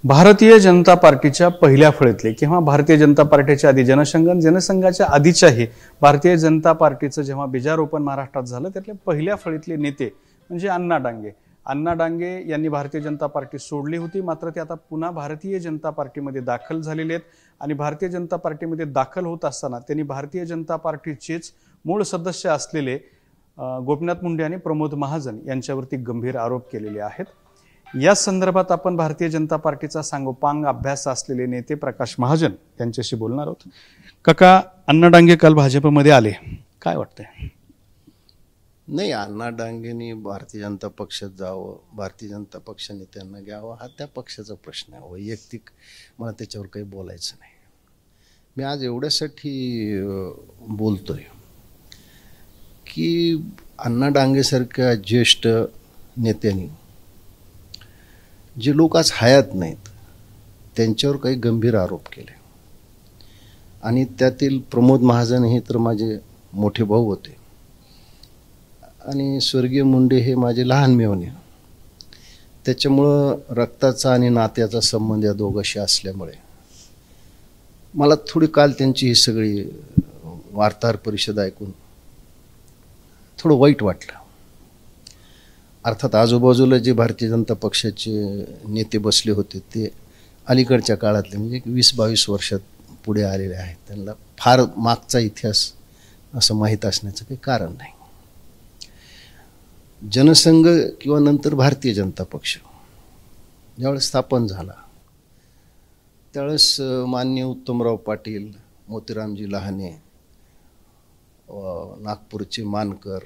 भारतीय जनता पार्टीच्या पहिल्या फळीतले किंवा भारतीय जनता पार्टीच्या आधी जनसंघाच्या आधीच्याही भारतीय जनता पार्टीचं जेव्हा बीजारोपण महाराष्ट्रात झालं त्यातले पहिल्या फळीतले नेते म्हणजे अण्णा डांगे. अण्णा डांगे यांनी भारतीय जनता पार्टी सोडली होती, मात्र ते आता पुन्हा भारतीय जनता पार्टीमध्ये दाखल झालेले आहेत. आणि भारतीय जनता पार्टीमध्ये दाखल होत असताना त्यांनी भारतीय जनता पार्टीचेच मूळ सदस्य असलेले गोपीनाथ मुंडे आणि प्रमोद महाजन यांच्यावरती गंभीर आरोप केलेले आहेत. या संदर्भात आपण भारतीय जनता पार्टीचा सांगोपांग अभ्यास असलेले नेते प्रकाश महाजन यांच्याशी बोलणार आहोत. काका, अण्णा डांगे काल भाजपमध्ये आले, काय वाटतंय? नाही, अण्णा डांगेंनी भारतीय जनता पक्षात जावं, भारतीय जनता पक्षाने त्यांना घ्यावं, हा त्या पक्षाचा प्रश्न आहे. वैयक्तिक मला त्याच्यावर काही बोलायचं नाही. मी आज एवढ्यासाठी बोलतोय की अण्णा डांगेसारख्या ज्येष्ठ नेत्यांनी जे लोक आज हयात नाहीत त्यांच्यावर काही गंभीर आरोप केले. आणि त्यातील प्रमोद महाजन हे तर माझे मोठे भाऊ होते आणि स्वर्गीय मुंडे हे माझे लहान मेवणे. त्याच्यामुळं रक्ताचा आणि नात्याचा संबंध या दोघांशी असल्यामुळे मला थोडी काल त्यांची ही सगळी वार्ताहर परिषद ऐकून थोडं वाईट वाटलं. अर्थात आजूबाजूला जे भारतीय जनता पक्षाचे नेते बसले होते ते अलीकडच्या काळातले म्हणजे 20-22 वर्षात पुढे आलेले आहेत. त्यांना फार मागचा इतिहास असं माहीत असण्याचं काही कारण नाही. जनसंघ किंवा नंतर भारतीय जनता पक्ष ज्यावेळेस स्थापन झाला त्यावेळेस माननीय उत्तमराव पाटील, मोतीरामजी लहाने, नागपूरचे मानकर,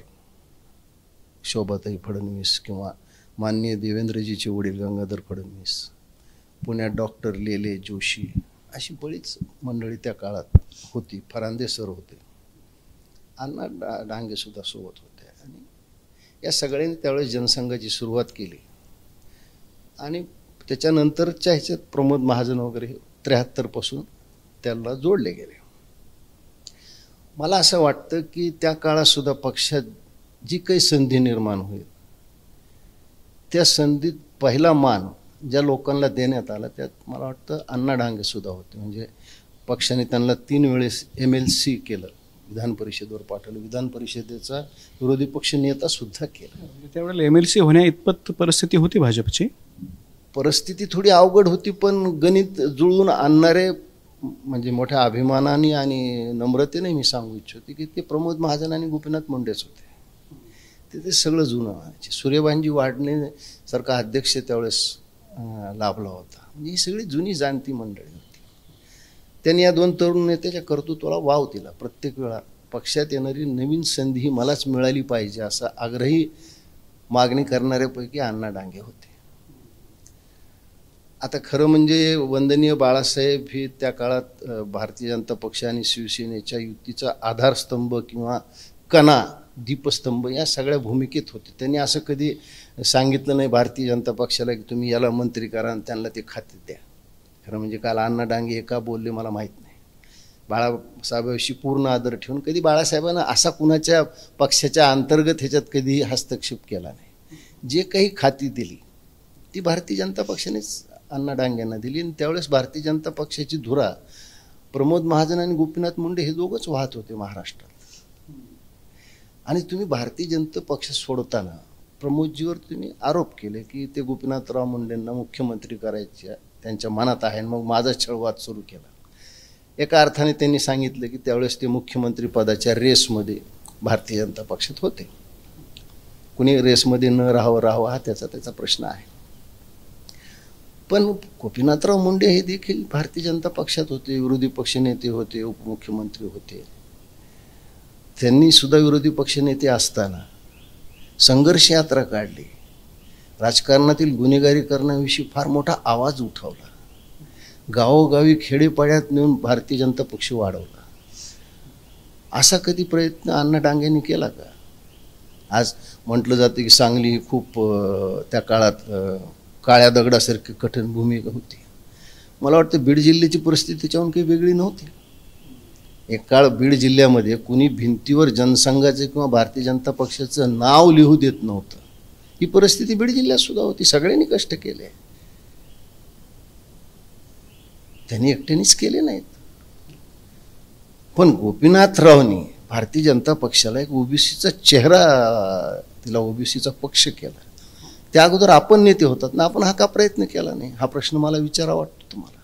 शोभाताई फडणवीस किंवा माननीय देवेंद्रजीचे वडील गंगाधर फडणवीस, पुण्यात डॉक्टर लेले जोशी, अशी बरीच मंडळी त्या काळात होती. फरांदे सर होते, अण्णा डांगेसुद्धा सोबत होते. आणि या सगळ्यांनी त्यावेळेस जनसंघाची सुरुवात केली. आणि त्याच्यानंतरच्या ह्याच्यात प्रमोद महाजन वगैरे 73 पासून त्याला जोडले गेले. मला असं वाटतं की त्या काळातसुद्धा पक्षात जी काही संधी निर्माण होईल त्या संधीत पहिला मान ज्या लोकांना देण्यात आला त्यात मला वाटतं अण्णा डांगे सुद्धा होते. म्हणजे पक्षाने त्यांना 3 वेळेस MLC केलं, विधान परिषदेवर पाठवलं, विधान परिषदेचा विरोधी पक्ष नेता सुद्धा केला. त्यावेळेला MLC होण्या इतपत परिस्थिती होती भाजपची. परिस्थिती थोडी अवघड होती, पण गणित जुळवून आणणारे म्हणजे मोठ्या अभिमानाने आणि नम्रतेने मी सांगू इच्छितो की ते प्रमोद महाजन आणि गोपीनाथ मुंडेच होते. ते सगळं जुनं व्हायचे. सूर्यभानजी वाडणे सारखा अध्यक्ष त्यावेळेस लाभला होता. म्हणजे ही सगळी जुनी जाणती मंडळी होती. त्यांनी या 2 तरुण नेत्याच्या कर्तृत्वाला वाव दिला. प्रत्येक वेळा पक्षात येणारी नवीन संधी ही मलाच मिळाली पाहिजे असा आग्रही मागणी करणाऱ्यापैकी अण्णा डांगे होते. आता खरं म्हणजे वंदनीय बाळासाहेब हे त्या काळात भारतीय जनता पक्ष आणि शिवसेनेच्या युतीचा आधारस्तंभ किंवा कणा, दीपस्तंभ या सगळ्या भूमिकेत होते. त्यांनी असं कधी सांगितलं नाही भारतीय जनता पक्षाला की तुम्ही याला मंत्री करा आणि त्यांना ते खाते द्या. खरं म्हणजे काल अण्णा डांगे हे का बोलले मला माहीत नाही. बाळासाहेबांशी पूर्ण आदर ठेवून कधी बाळासाहेबांना असा कुणाच्या पक्षाच्या अंतर्गत ह्याच्यात कधी हस्तक्षेप केला नाही. जे काही खाती दिली ती भारतीय जनता पक्षानेच अण्णा डांगेंना दिली. आणि त्यावेळेस भारतीय जनता पक्षाची धुरा प्रमोद महाजन आणि गोपीनाथ मुंडे हे दोघंच वाहत होते महाराष्ट्रात. आणि तुम्ही भारतीय जनता पक्ष सोडताना प्रमोदजीवर तुम्ही आरोप केले की ते गोपीनाथराव मुंडेंना मुख्यमंत्री करायचे त्यांच्या मनात आहे. मग माझा छळवाद सुरू केला. एका अर्थाने त्यांनी सांगितलं की त्यावेळेस ते मुख्यमंत्री पदाच्या रेसमध्ये भारतीय जनता पक्षात होते. कुणी रेसमध्ये न राहावं हा त्याचा प्रश्न आहे. पण गोपीनाथराव मुंडे हे देखील भारतीय जनता पक्षात होते, विरोधी पक्षनेते होते, उपमुख्यमंत्री होते. त्यांनी सुद्धा विरोधी पक्षनेते असताना संघर्ष यात्रा काढली. राजकारणातील गुन्हेगारीकरणाविषयी फार मोठा आवाज उठवला. गावोगावी खेडेपाड्यात नेऊन भारतीय जनता पक्ष वाढवला. असा कधी प्रयत्न अण्णा डांगेंनी केला का? आज म्हटलं जातं की सांगली ही खूप त्या काळात काळ्या दगडासारखी कठीण भूमिका होती. मला वाटतं बीड जिल्ह्याची परिस्थिती त्याच्याहून काही वेगळी नव्हती. एक काळ बीड जिल्ह्यामध्ये कुणी भिंतीवर जनसंघाचं किंवा भारतीय जनता पक्षाचं नाव लिहू देत नव्हतं. ही परिस्थिती बीड जिल्ह्यात सुद्धा होती. सगळ्यांनी कष्ट केले. त्यांनी एकट्यानेच केले नाहीत. पण गोपीनाथरावनी भारतीय जनता पक्षाला एक ओबीसीचा चेहरा, तिला ओबीसीचा पक्ष केला. त्या अगोदर आपण नेते होतात ना, आपण हा का प्रयत्न केला नाही, हा प्रश्न मला विचारावा वाटतो तुम्हाला.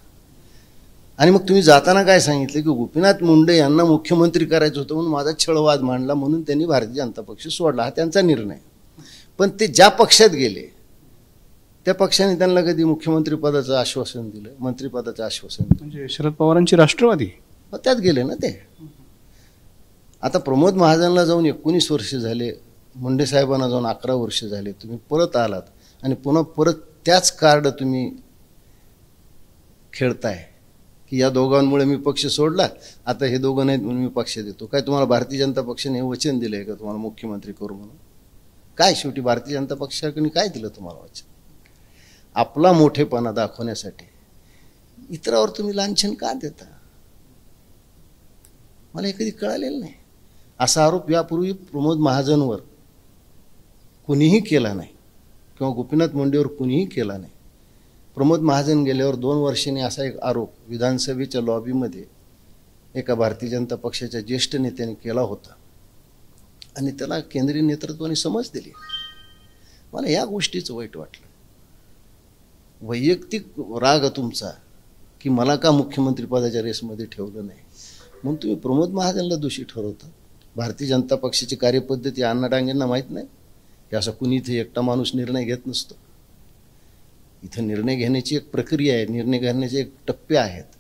आणि मग तुम्ही जाताना काय सांगितलं की गोपीनाथ मुंडे यांना मुख्यमंत्री करायचं होतं म्हणून माझा छळवाद मांडला, म्हणून त्यांनी भारतीय जनता पक्ष सोडला. हा त्यांचा निर्णय. पण ते ज्या पक्षात गेले त्या पक्षाने त्यांना कधी मुख्यमंत्री पदाचं आश्वासन दिलं, मंत्रिपदाचं आश्वासन दिलं? म्हणजे शरद पवारांची राष्ट्रवादी, मग त्यात गेले ना ते. आता प्रमोद महाजनला जाऊन 19 वर्ष झाले, मुंडे साहेबांना जाऊन 11 वर्ष झाले. तुम्ही परत आलात आणि पुन्हा परत त्याच कार्ड तुम्ही खेळताय की या दोघांमुळे मी पक्ष सोडला, आता हे दोघं नाहीत म्हणून मी पक्ष देतो. काय तुम्हाला भारतीय जनता पक्षाने हे वचन दिलं आहे का तुम्हाला मुख्यमंत्री करू म्हणून? काय शेवटी भारतीय जनता पक्षाकडे काय दिलं तुम्हाला वचन? आपला मोठेपणा दाखवण्यासाठी इतरावर तुम्ही लांछन का देता? मला हे कधी कळालेलं नाही. असा आरोप यापूर्वी प्रमोद महाजनवर कुणीही केला नाही किंवा गोपीनाथ मुंडेवर कुणीही केला नाही. प्रमोद महाजन गेल्यावर 2 वर्षांनी असा एक आरोप विधानसभेच्या लॉबीमध्ये एका भारतीय जनता पक्षाच्या ज्येष्ठ नेत्याने केला होता आणि त्याला केंद्रीय नेतृत्वाने समज दिली. मला या गोष्टीचं वाईट वाटलं. वैयक्तिक राग तुमचा की मला का मुख्यमंत्री पदाच्या रेसमध्ये ठेवलं नाही म्हणून तुम्ही प्रमोद महाजनला दोषी ठरवता. भारतीय जनता पक्षाची कार्यपद्धती अण्णा डांगेंना माहीत नाही की असं कुणी इथे एकटा माणूस निर्णय घेत नसतो. इथं निर्णय घेण्याची एक प्रक्रिया आहे, निर्णय घेण्याचे एक टप्पे आहेत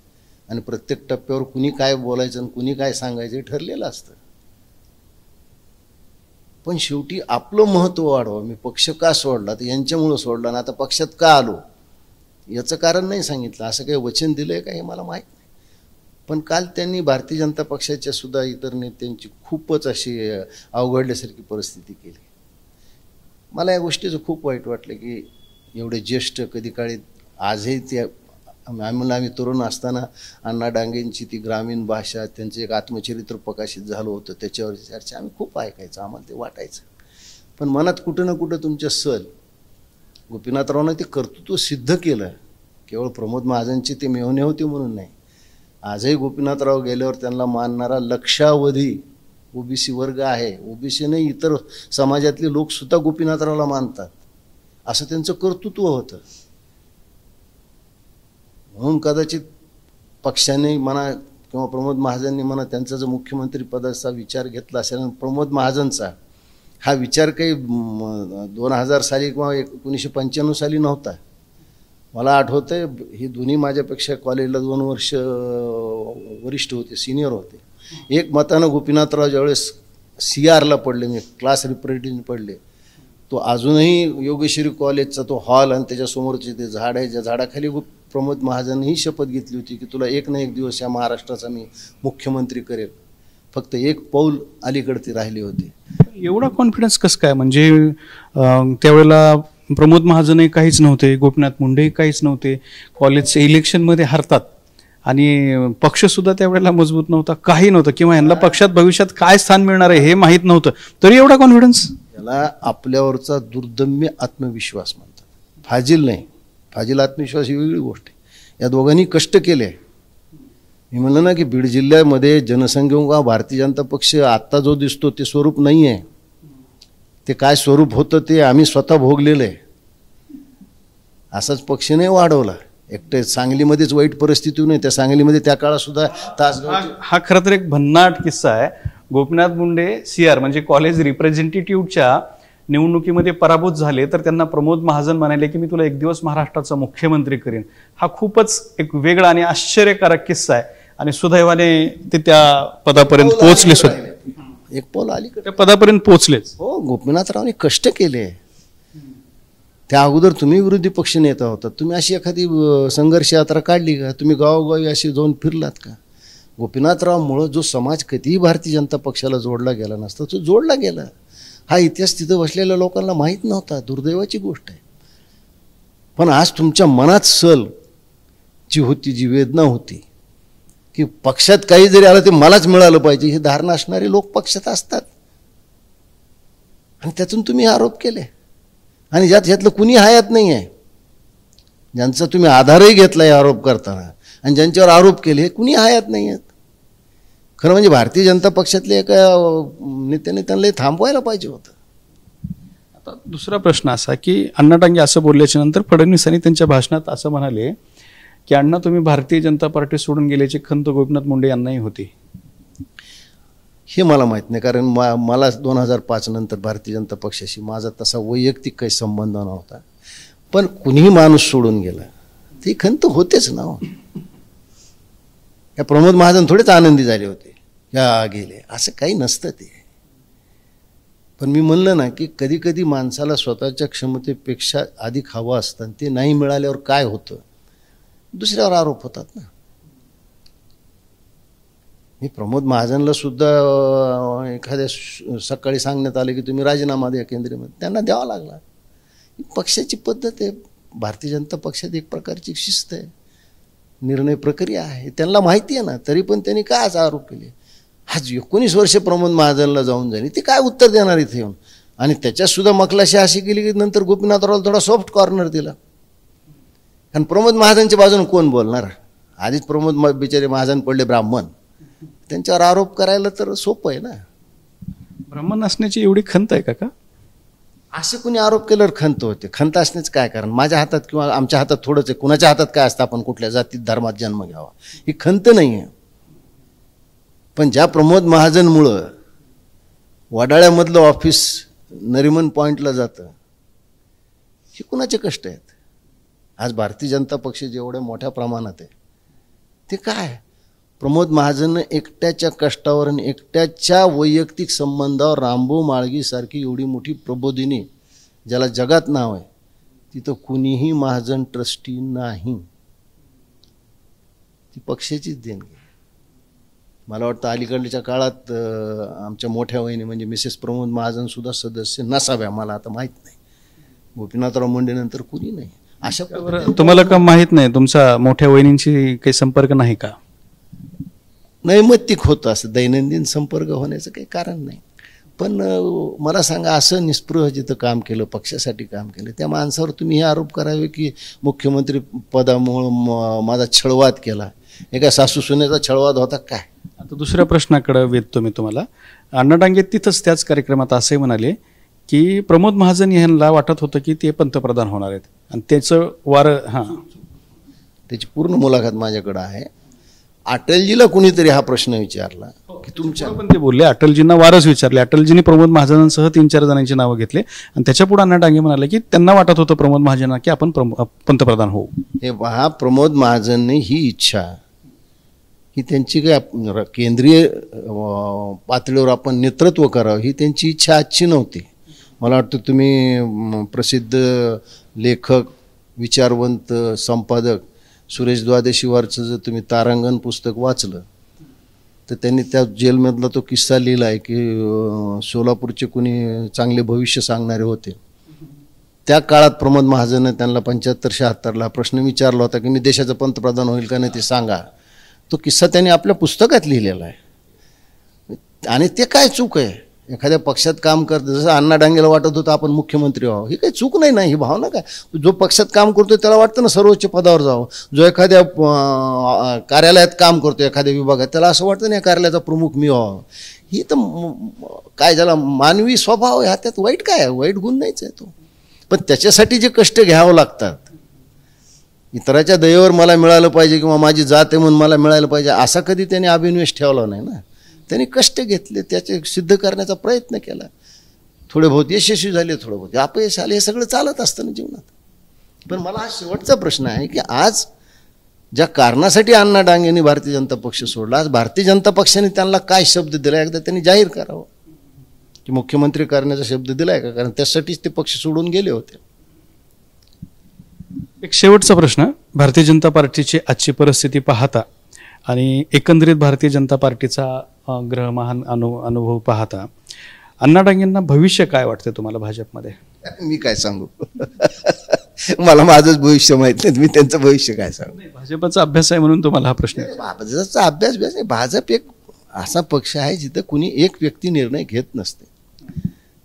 आणि प्रत्येक टप्प्यावर कुणी काय बोलायचं आणि कुणी काय सांगायचं हे ठरलेलं असतं. पण शेवटी आपलं महत्त्व वाढवा. मी पक्ष का सोडला तर यांच्यामुळं सोडला ना, आता पक्षात का आलो याचं कारण नाही सांगितलं. असं काही वचन दिलं आहे का हे मला माहीत नाही. पण काल त्यांनी भारतीय जनता पक्षाच्या सुद्धा इतर नेत्यांची खूपच अशी अवघडल्यासारखी परिस्थिती केली. मला या गोष्टीचं खूप वाईट वाटलं की एवढे ज्येष्ठ कधी काळी आजही ते आम्ही तरुण असताना अण्णा डांगेंची ती ग्रामीण भाषा, त्यांचं एक आत्मचरित्र प्रकाशित झालं होतं, त्याच्यावरची चर्चा आम्ही खूप ऐकायचं, आम्हाला ते वाटायचं. पण मनात कुठं ना कुठं तुमच्या सल गोपीनाथरावनं ते कर्तृत्व सिद्ध केलं. केवळ प्रमोद महाजनचे ते मेहने होते म्हणून नाही. आजही गोपीनाथराव गेल्यावर त्यांना मानणारा लक्षावधी ओबीसी वर्ग आहे. ओबीसी नाही, इतर समाजातले लोकसुद्धा गोपीनाथरावला मानतात. असं त्यांचं कर्तृत्व होतं. म्हणून कदाचित पक्षाने म्हणा किंवा प्रमोद महाजननी म्हणा त्यांचा जर मुख्यमंत्री पदाचा विचार घेतला असेल, आणि प्रमोद महाजनचा हा विचार काही 2000 साली किंवा 1995 साली नव्हता. मला आठवतंय ही दोन्ही माझ्यापेक्षा कॉलेजला 2 वर्ष वरिष्ठ होते, सिनियर होते. एक मतानं गोपीनाथराव ज्यावेळेस CRला पडले, मी क्लास रिप्रेझेंटेटिव्ह पडले, तो अजूनही योगेश्वरी कॉलेजचा तो हॉल आणि त्याच्यासमोरचे ते झाड आहे, ज्या झाडाखाली प्रमोद महाजनही शपथ घेतली होती की तुला एक ना एक दिवस या महाराष्ट्राचा मी मुख्यमंत्री करेल. फक्त एक पाऊल अलीकडे ते राहिले होते. एवढा कॉन्फिडन्स कसं काय? म्हणजे त्यावेळेला प्रमोद महाजनही काहीच नव्हते, गोपीनाथ मुंडेही काहीच नव्हते, कॉलेजच्या इलेक्शनमध्ये हरतात आणि पक्षसुद्धा त्यावेळेला मजबूत नव्हता, काही नव्हतं, किंवा यांना पक्षात भविष्यात काय स्थान मिळणार आहे हे माहीत नव्हतं, तरी एवढा कॉन्फिडन्स. याला आपल्यावरचा दुर्दम्य आत्मविश्वास म्हणतात. फाजील नाही, फाजील आत्मविश्वास ही वेगळी गोष्ट आहे. या दोघांनी कष्ट केले. मी म्हणलं ना की बीड जिल्ह्यामध्ये जनसंघ भारतीय जनता पक्ष आत्ता जो दिसतो ते स्वरूप नाही आहे. ते काय स्वरूप होतं ते आम्ही स्वतः भोगलेलं आहे. असाच पक्ष नाही वाढवला. एकटे सांगलीमध्येच वाईट परिस्थिती नाही, त्या सांगलीमध्ये त्या काळात सुद्धा हा खरं तर एक भन्नाट किस्सा आहे. गोपीनाथ मुंडे CR म्हणजे कॉलेज रिप्रेझेंटेटिव्हच्या निवडणुकीमध्ये पराभूत झाले, तर त्यांना प्रमोद महाजन म्हणाले की मी तुला एक दिवस महाराष्ट्राचा मुख्यमंत्री करेन. हा खूपच एक वेगळा आणि आश्चर्यकारक किस्सा आहे आणि सुदैवाने ते त्या पदापर्यंत पोहोचले सुद्धा. एक पाऊल आली त्या पदापर्यंत पोहोचलेच. हो, गोपीनाथरावने कष्ट केले. त्या अगोदर तुम्ही विरोधी पक्ष नेता होता, तुम्ही अशी एखादी संघर्ष यात्रा काढली का? तुम्ही गावोगावी अशी जाऊन फिरलात का? गोपीनाथरावमुळं जो समाज कधीही भारतीय जनता पक्षाला जोडला गेला नसता, तो जोडला गेला. हा इतिहास तिथं बसलेल्या लोकांना माहीत नव्हता. दुर्दैवाची गोष्ट आहे. पण आज तुमच्या मनात सल जी होती, जी वेदना होती की पक्षात काही जरी आलं ते मलाच मिळालं पाहिजे, ही धारणा असणारे लोक पक्षात असतात आणि त्यातून तुम्ही आरोप केले. आणि ज्यातलं कुणी हयात नाही आहे, ज्यांचा तुम्ही आधारही घेतला आहे आरोप करताना, आणि ज्यांच्यावर आरोप केले हे कुणी हयात नाही आहेत. खरं म्हणजे भारतीय जनता पक्षातले एका नेत्याने त्यांना थांबवायला पाहिजे होतं. आता दुसरा प्रश्न असा की अण्णा डांगे असं बोलल्याच्या नंतर फडणवीसांनी त्यांच्या भाषणात असं म्हणाले की अण्णा तुम्ही भारतीय जनता पार्टी सोडून गेल्याची खंत गोपीनाथ मुंडे यांनाही होती. हे मला माहीत नाही, कारण मला 2005 नंतर भारतीय जनता पक्षाशी माझा तसा वैयक्तिक काही संबंध नव्हता. पण कुणीही माणूस सोडून गेला ती खंत होतेच ना. या प्रमोद महाजन थोडेच आनंदी झाले होते या गेले, असं काही नसतं ते. पण मी म्हणलं ना की कधी कधी माणसाला स्वतःच्या क्षमतेपेक्षा अधिक हवं असतं, ते नाही मिळाल्यावर काय होतं, दुसऱ्यावर आरोप होतात ना. मी प्रमोद महाजनला सुद्धा एखाद्या सकाळी सांगण्यात आले की तुम्ही राजीनामा द्या केंद्रीयमध्ये, त्यांना द्यावा लागला. पक्षाची पद्धत आहे. भारतीय जनता पक्षात एक प्रकारची शिस्त आहे, निर्णय प्रक्रिया आहे, त्यांना माहिती आहे ना. तरी पण त्यांनी काय आज आरोप केले. आज 19 वर्ष प्रमोद महाजनला जाऊन झाली, ते काय उत्तर देणार इथे येऊन. आणि त्याच्यात सुद्धा मखलाशी अशी केली की नंतर गोपीनाथरावला थोडा सॉफ्ट कॉर्नर दिला. कारण प्रमोद महाजनच्या बाजूने कोण बोलणार. आधीच प्रमोद बिचारे महाजन पडले ब्राह्मण, त्यांच्यावर आरोप करायला तर सोपं आहे ना. ब्राह्मण असण्याची एवढी खंत आहे का? असे कुणी आरोप केल्यावर खंत होते. खंत असण्याचं काय कारण. माझ्या हातात किंवा आमच्या हातात थोडंच आहे, कुणाच्या हातात काय असतं आपण कुठल्या जातीत धर्मात जन्म घ्यावा, ही खंत नाही आहे. पण ज्या प्रमोद महाजनमुळं वडाळ्यामधलं ऑफिस नरिमन पॉईंटला जातं, हे कुणाचे कष्ट आहेत. आज भारतीय जनता पक्ष जेवढ्या मोठ्या प्रमाणात आहे ते काय प्रमोद महाजन एकट्याच्या कष्टावर आणि एकट्याच्या वैयक्तिक संबंधावर रामभाऊ माळगीसारखी एवढी मोठी प्रबोधिनी ज्याला जगात नाव आहे, तिथं कुणीही महाजन ट्रस्टी नाही. ती पक्षाचीच देणगी. मला वाटतं अलीकडच्या काळात आमच्या मोठ्या वहिनी म्हणजे मिसेस प्रमोद महाजन सुद्धा सदस्य नसाव्या, मला आता माहीत नाही. गोपीनाथराव मुंडे नंतर कुणी नाही. अशा तुम्हाला का माहीत नाही, तुमचा मोठ्या वहिनींशी काही संपर्क नाही का? नैमित्तिक होतं, असं दैनंदिन संपर्क होण्याचं काही कारण नाही. पण मला सांगा, असं निस्पृह जिथं काम केलं, पक्षासाठी काम केलं, त्या माणसावर तुम्ही हे आरोप करावे की मुख्यमंत्री पदामुळं माझा छळवाद केला. एका सासू सुनेचा छळवाद होता काय? आता दुसऱ्या प्रश्नाकडे वेधतो मी तुम्हाला. अण्णा डांगे तिथंच त्याच कार्यक्रमात असे म्हणाले की प्रमोद महाजन यांना वाटत होतं की ते पंतप्रधान होणार आहेत आणि त्याचं वारं त्याची पूर्ण मुलाखत माझ्याकडे आहे. अटलजीला कुणीतरी हा प्रश्न विचारला की तुमच्या, पण ते बोलले अटलजींना वारच विचारले. अटलजींनी प्रमोद महाजनांसह 3-4 जणांची नावं घेतले आणि त्याच्या पुढे अण्णा डांगे म्हणाले की त्यांना वाटत होतं प्रमोद महाजनांना की आपण पंतप्रधान होऊ. हे पहा, प्रमोद महाजनने ही इच्छा, ही त्यांची काय केंद्रीय पातळीवर आपण नेतृत्व करावं, ही त्यांची इच्छा आजची नव्हती. मला वाटतं तुम्ही प्रसिद्ध लेखक, विचारवंत, संपादक सुरेश द्वादशीवारचं जर तुम्ही तारांगण पुस्तक वाचलं तर त्यांनी त्या जेलमधला तो किस्सा लिहिला आहे की सोलापूरचे कुणी चांगले भविष्य सांगणारे होते. त्या काळात प्रमोद महाजनने त्यांना 75-76ला प्रश्न विचारला होता की मी देशाचं पंतप्रधान होईल का नाही ते सांगा. तो किस्सा त्यांनी आपल्या पुस्तकात लिहिलेला आहे. आणि ते काय चूक आहे. एखाद्या पक्षात काम करतं, जसं अण्णा डांगेला वाटत होतं आपण मुख्यमंत्री व्हावं, ही काही चूक नाही ना. ही भावना काय, जो पक्षात काम करतो त्याला वाटतं ना सर्वोच्च पदावर जावं. जो एखाद्या कार्यालयात काम करतो, एखाद्या विभागात, त्याला असं वाटतं ना या कार्यालयाचा प्रमुख मी व्हावं. ही तर काय झाला मानवी स्वभाव आहे. त्यात वाईट काय आहे, वाईट गुण नाहीच आहे तो. पण त्याच्यासाठी जे कष्ट घ्यावं लागतात, इतराच्या दयेवर मला मिळालं पाहिजे किंवा माझी जात आहे म्हणून मला मिळालं पाहिजे, असा कधी त्यांनी अभिनिवेश ठेवला नाही ना. त्यांनी कष्ट घेतले, त्याचे सिद्ध करण्याचा प्रयत्न केला. थोडे बहुत यशस्वी झाले, थोडे बहुत अपयश आले, हे सगळं चालत असतं ना जीवनात. पण मला हा शेवटचा प्रश्न आहे की आज ज्या कारणासाठी अण्णा डांगेंनी भारतीय जनता पक्ष सोडला, आज भारतीय जनता पक्षाने त्यांना काय शब्द दिला, एकदा त्यांनी जाहीर करावं की मुख्यमंत्री करण्याचा शब्द दिलाय का, कारण त्यासाठीच ते पक्ष सोडून गेले होते. एक शेवटचा प्रश्न, भारतीय जनता पार्टीची आजची परिस्थिती पाहता आणि एकंदरीत भारतीय जनता पार्टीचा ग्रहमान अनुभव पाहता अण्णा डांगेंना भविष्य काय वाटतं तुम्हाला भाजपमध्ये? मी काय सांगू मला माझंच भविष्य माहित नाही, मी त्यांचं भविष्य काय सांगू. भाजपचा अभ्यास आहे म्हणून तुम्हाला हा प्रश्न. भाजपचा अभ्यास नाही. भाजप एक असा पक्ष आहे जिथं कुणी एक व्यक्ती निर्णय घेत नसते.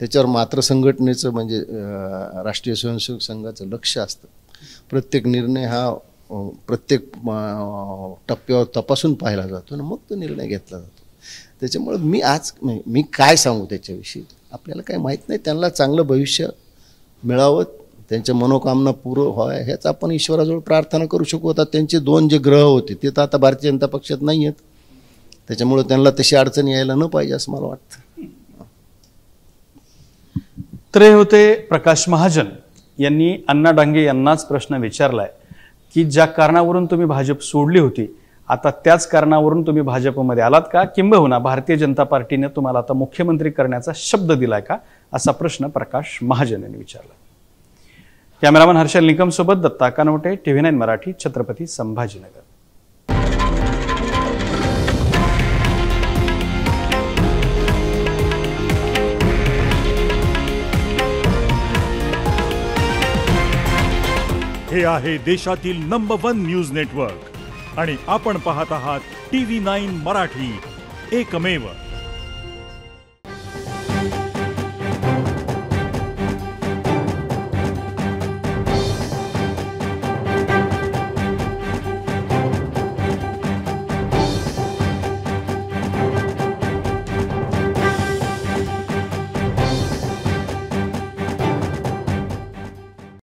त्याच्यावर मात्र संघटनेचं म्हणजे राष्ट्रीय स्वयंसेवक संघाचं लक्ष असतं. प्रत्येक निर्णय हा प्रत्येक टप्प्यावर तपासून पाहिला जातो आणि मग तो निर्णय घेतला जातो. त्याच्यामुळे मी काय सांगू त्याच्याविषयी, आपल्याला काही माहीत नाही. त्यांना चांगलं भविष्य मिळावं, त्यांच्या मनोकामना पूर्ण व्हाव्या ह्याच आपण ईश्वराजवळ प्रार्थना करू शकू. आता त्यांचे 2 जे ग्रह होते ते तर आता भारतीय जनता पक्षात नाही आहेत, त्याच्यामुळे त्यांना तशी अडचण यायला न पाहिजे असं मला वाटतं. तर हे होते प्रकाश महाजन यांनी अण्णा डांगे यांनाच प्रश्न विचारलाय की ज्या कारणावरून तुम्ही भाजप सोडली होती आता त्याच कारणावरून तुम्ही भाजपमध्ये आलात का, किंबहुना भारतीय जनता पार्टीने तुम्हाला आता मुख्यमंत्री करण्याचा शब्द दिलाय का, असा प्रश्न प्रकाश महाजन यांनी विचारला. कॅमेरामन हर्षल निकम सोबत दत्ता कानवटे, TV9 मराठी, छत्रपती संभाजीनगर. हे आहे देशातील नंबर 1 न्यूज नेटवर्क आणि आपण पाहत आहात TV9 मराठी, एकमेव.